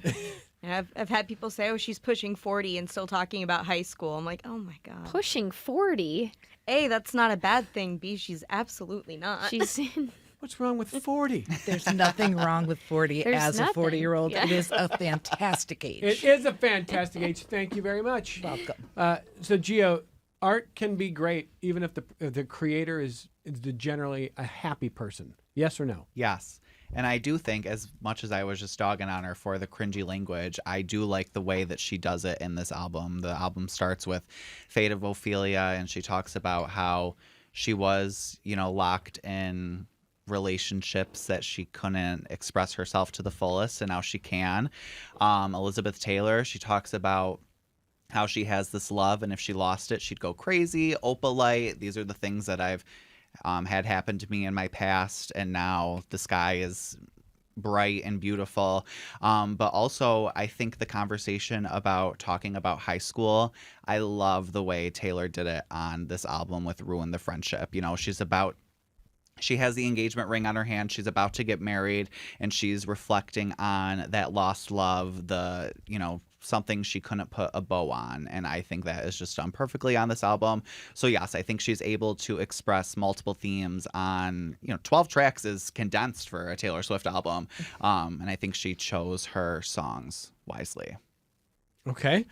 S4: And I've had people say, oh, she's pushing 40 and still talking about high school. I'm like, oh my God.
S3: Pushing 40.
S4: A, that's not a bad thing. B, she's absolutely not.
S3: She's in.
S2: What's wrong with 40?
S5: There's nothing wrong with 40
S3: There's
S5: as a
S3: nothing.
S5: 40-year-old.
S3: Yeah.
S5: It is a fantastic age.
S2: It is a fantastic age. Thank you very much.
S5: Welcome.
S2: So, Gio, art can be great even if the creator is generally a happy person. Yes or no?
S6: Yes. And I do think, as much as I was just dogging on her for the cringy language, I do like the way that she does it in this album. The album starts with Fate of Ophelia, and she talks about how she was, locked in relationships that she couldn't express herself to the fullest, and now she can. Elizabeth Taylor, she talks about how she has this love, and if she lost it, she'd go crazy. Opalite, these are the things that I've had happened to me in my past, and now the sky is bright and beautiful. But also, I think the conversation about talking about high school, I love the way Taylor did it on this album with Ruin the Friendship. She has the engagement ring on her hand. She's about to get married, and she's reflecting on that lost love, something she couldn't put a bow on. And I think that is just done perfectly on this album. So yes, I think she's able to express multiple themes on, 12 tracks is condensed for a Taylor Swift album. And I think she chose her songs wisely.
S2: Okay.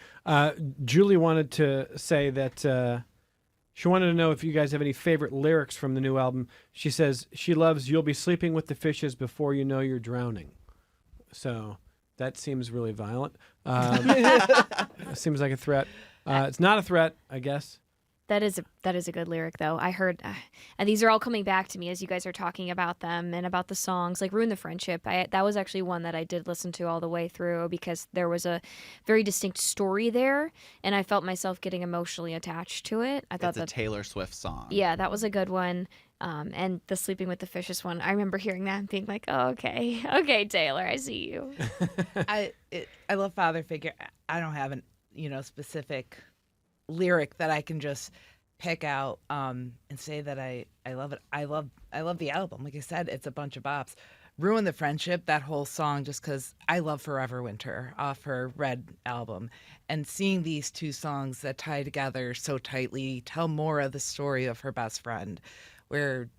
S2: Julie wanted to say that she wanted to know if you guys have any favorite lyrics from the new album. She says she loves "You'll be sleeping with the fishes before you know you're drowning." So that seems really violent. Seems like a threat. It's not a threat, I guess.
S3: That is a good lyric, though. I heard, and these are all coming back to me as you guys are talking about them and about the songs, like "Ruin the Friendship." That was actually one that I did listen to all the way through because there was a very distinct story there, and I felt myself getting emotionally attached to it. I thought
S6: it's a Taylor Swift song.
S3: Yeah, that was a good one. And the "Sleeping with the Fishes" one, I remember hearing that and being like, "Oh, okay, Taylor, I see you."
S5: I love Father Figure. I don't have a specific lyric that I can just pick out and say that I love it. I love the album. Like I said, it's a bunch of bops. Ruin the Friendship, that whole song, just because I love Forever Winter off her Red album. And seeing these two songs that tie together so tightly tell more of the story of her best friend, where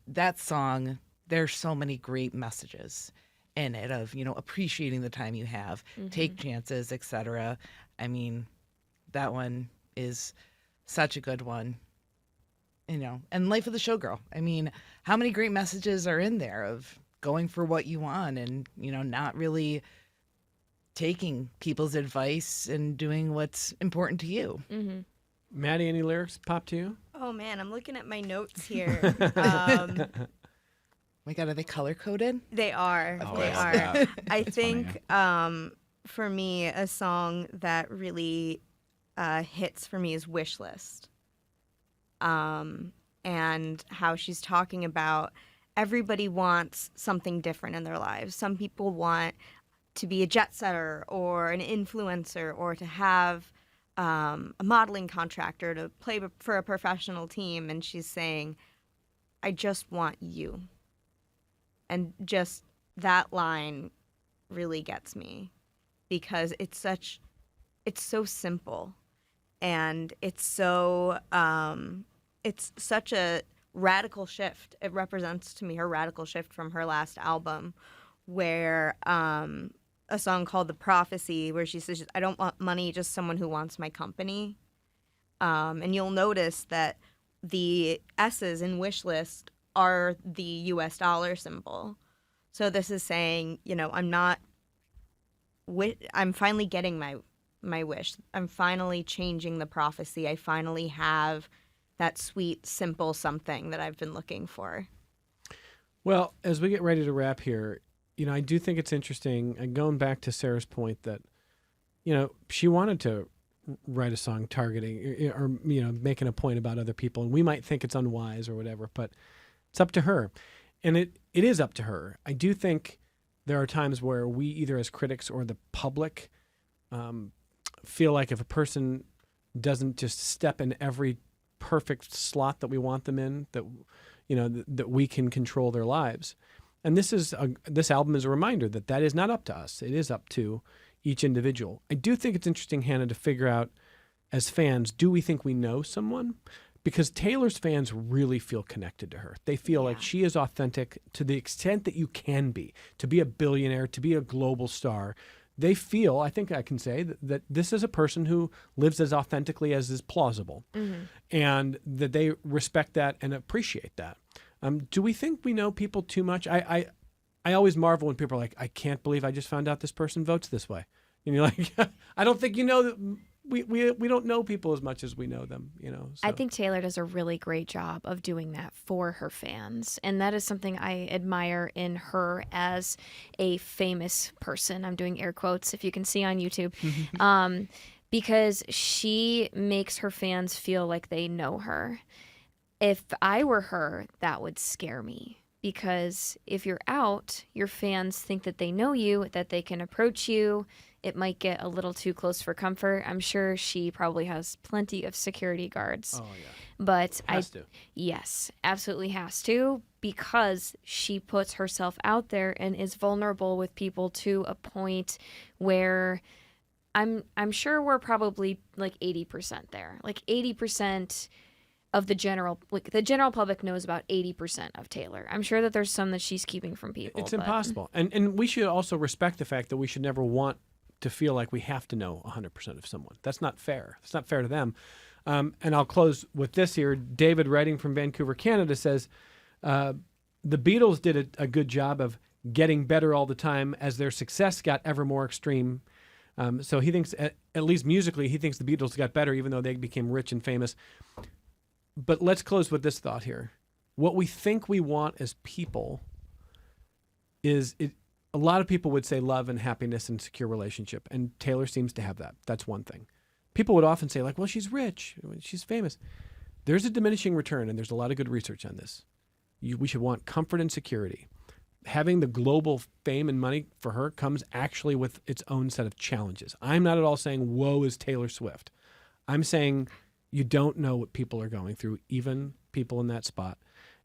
S5: that song, there's so many great messages in it of, appreciating the time you have, take chances, etc. I mean, that one is such a good one, and Life of the Showgirl. I mean, how many great messages are in there of going for what you want and, not really taking people's advice and doing what's important to you.
S3: Mm-hmm.
S2: Maddie, any lyrics pop to you?
S4: Oh man, I'm looking at my notes here.
S5: My God, are they color coded?
S4: They are.
S6: Oh,
S4: They
S6: I
S4: are.
S6: love that.
S4: I
S6: That's
S4: think for me, a song that really hits for me is Wish List. And how she's talking about everybody wants something different in their lives. Some people want to be a jet setter or an influencer or to have a modeling contract or to play for a professional team. And she's saying, I just want you. And just that line really gets me because it's so simple and it's such a radical shift. It represents to me her radical shift from her last album where a song called The Prophecy where she says, I don't want money, just someone who wants my company. And you'll notice that the S's in Wish List are the US dollar symbol. So this is saying, I'm finally getting my wish. I'm finally changing the prophecy. I finally have that sweet, simple something that I've been looking for.
S2: Well, as we get ready to wrap here, I do think it's interesting, and going back to Sarah's point that, she wanted to write a song targeting or making a point about other people, and we might think it's unwise or whatever, but it's up to her. And it is up to her. I do think there are times where we, either as critics or the public, feel like if a person doesn't just step in every perfect slot that we want them in, that that we can control their lives. And this album is a reminder that is not up to us. It is up to each individual. I do think it's interesting, Hannah, to figure out as fans, do we think we know someone? Because Taylor's fans really feel connected to her. They feel like she is authentic to the extent that you can be. To be a billionaire, to be a global star, they feel, I think I can say, that this is a person who lives as authentically as is plausible, and that they respect that and appreciate that. Do we think we know people too much? I always marvel when people are like, I can't believe I just found out this person votes this way. And you're like, I don't think you know that. We don't know people as much as we know them, you know. So.
S3: I think Taylor does a really great job of doing that for her fans. And that is something I admire in her as a famous person. I'm doing air quotes if you can see on YouTube. Because she makes her fans feel like they know her. If I were her, that would scare me. Because if you're out, your fans think that they know you, that they can approach you. It might get a little too close for comfort. I'm sure she probably has plenty of security guards.
S2: Oh, yeah.
S3: But
S2: Has to.
S3: Yes, absolutely has to, because she puts herself out there and is vulnerable with people to a point where I'm sure we're probably like 80% there. Like 80% of the general public knows about 80% of Taylor. I'm sure that there's some that she's keeping from people.
S2: It's impossible. And we should also respect the fact that we should never want to feel like we have to know 100% of someone. That's not fair. It's not fair to them. And I'll close with this here. David, writing from Vancouver, Canada, says, the Beatles did a good job of getting better all the time as their success got ever more extreme. So he thinks, at least musically, he thinks the Beatles got better even though they became rich and famous. But let's close with this thought here. What we think we want as people is a lot of people would say love and happiness and secure relationship, and Taylor seems to have that. That's one thing. People would often say, like, well, she's rich, she's famous. There's a diminishing return, and there's a lot of good research on this. We should want comfort and security. Having the global fame and money for her comes actually with its own set of challenges. I'm not at all saying, woe is Taylor Swift. I'm saying you don't know what people are going through, even people in that spot.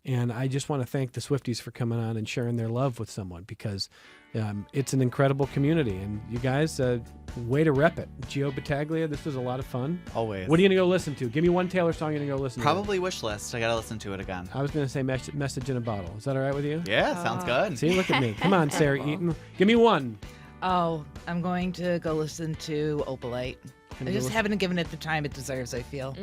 S2: And I just want to thank the Swifties for coming on and sharing their love with someone, because it's an incredible community. And you guys, way to rep it. Gio Battaglia, this was a lot of fun.
S6: Always.
S2: What are you going to go listen to? Give me one Taylor song you're going to go listen to.
S6: Probably Wishlist. I got to listen to it again.
S2: I was going to say Message in a Bottle. Is that all right with you?
S6: Yeah, sounds good.
S2: See, look at me. Come on, Sarah Eaton. Give me one.
S5: Oh, I'm going to go listen to Opalite. I just haven't given it the time it deserves, I feel.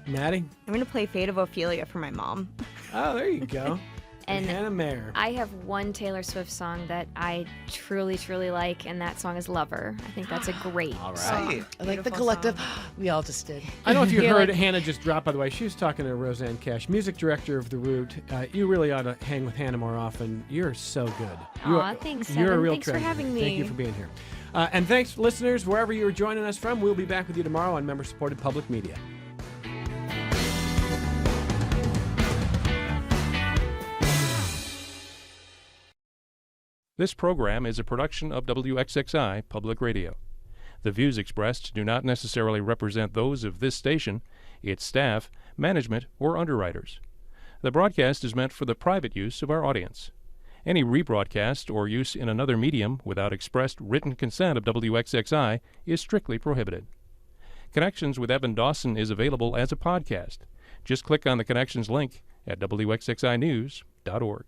S2: Maddie?
S4: I'm going to play Fate of Ophelia for my mom.
S2: Oh, there you go.
S3: And
S2: Hannah Mayer.
S3: I have one Taylor Swift song that I truly, truly like, and that song is Lover. I think that's a great
S6: All
S3: song.
S6: right.
S5: I like the
S4: Beautiful
S5: collective.
S4: song.
S5: We all just did.
S2: I don't know if you
S3: You're
S2: heard
S3: like-
S2: Hannah just drop, by the way. She was talking to Roseanne Cash, music director of The Root. You really ought to hang with Hannah more often. You're so good.
S3: Aw, thanks,
S2: You're a
S3: Evan.
S2: real
S3: Thanks for
S2: treasure.
S3: having me.
S2: Thank you for being here. And thanks, listeners, wherever you're joining us from. We'll be back with you tomorrow on member-supported public media.
S8: This program is a production of WXXI Public Radio. The views expressed do not necessarily represent those of this station, its staff, management, or underwriters. The broadcast is meant for the private use of our audience. Any rebroadcast or use in another medium without expressed written consent of WXXI is strictly prohibited. Connections with Evan Dawson is available as a podcast. Just click on the Connections link at WXXInews.org.